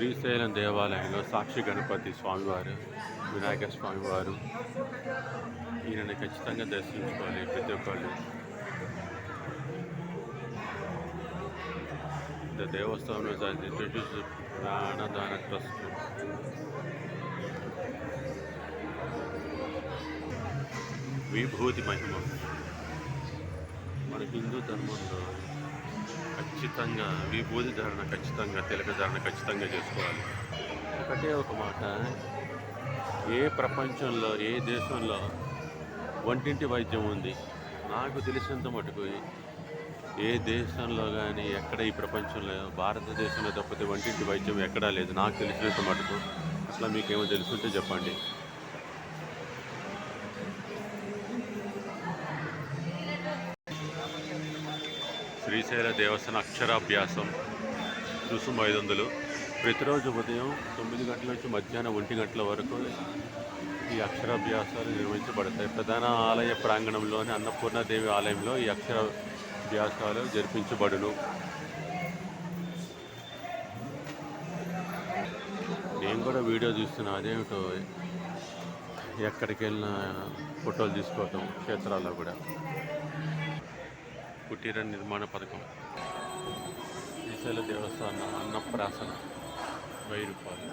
శ్రీశైలం దేవాలయంలో సాక్షి గణపతి స్వామివారు, వినాయక స్వామివారు, ఈయనని ఖచ్చితంగా దర్శించుకోవాలి ప్రతి ఒక్కళ్ళు. The Devasthanam introduce Pranadana trust. విభూతి మహిమ మన హిందూ ధర్మంలో ఖచ్చితంగా విభూతి ధారణ, ఖచ్చితంగా తిలక ధారణ ఖచ్చితంగా చేసుకోవాలి. ఒకటే ఒక మాట, ఏ ప్రపంచంలో ఏ దేశంలో వంటింటి వైద్యం ఉంది? నాకు తెలిసినంత మటుకు ఏ దేశంలో కానీ ఎక్కడ ఈ ప్రపంచంలో, భారతదేశంలో తప్పితే వంటింటి వైద్యం ఎక్కడా లేదు నాకు తెలిసినంత మటుకు. అట్లా మీకేమో తెలుసుంటే చెప్పండి. శ్రీశైల దేవస్థాన అక్షరాభ్యాసం రుసుము 500. ప్రతిరోజు ఉదయం 9 గంటల నుంచి మధ్యాహ్నం 1 గంటల వరకు ఈ అక్షరాభ్యాసాలు నిర్వహించబడతాయి. ప్రధాన ఆలయ ప్రాంగణంలోని అన్నపూర్ణాదేవి ఆలయంలో ఈ అక్షరాభ్యాసాలు జరిపించబడును. నేను కూడా వీడియో చూస్తున్నా, అదేమిటో ఎక్కడికి వెళ్ళినా ఫోటోలు తీసుకోవటం, క్షేత్రాల్లో కూడా. కుటీర నిర్మాణ పథకం, శ్రీశైల దేవస్థాన అన్నప్రాసన 1000 రూపాయలు.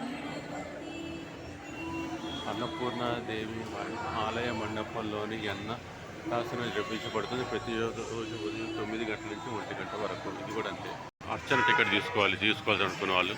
అన్నపూర్ణాదేవి ఆలయ మండపంలోని అన్నప్రాసన జరిపించబడుతుంది ప్రతిరోజు ఉదయం 9 గంటల నుంచి 1 గంట వరకు. ఇది కూడా అంతే. అర్చన టికెట్ తీసుకోవాల్సి అనుకున్న వాళ్ళు.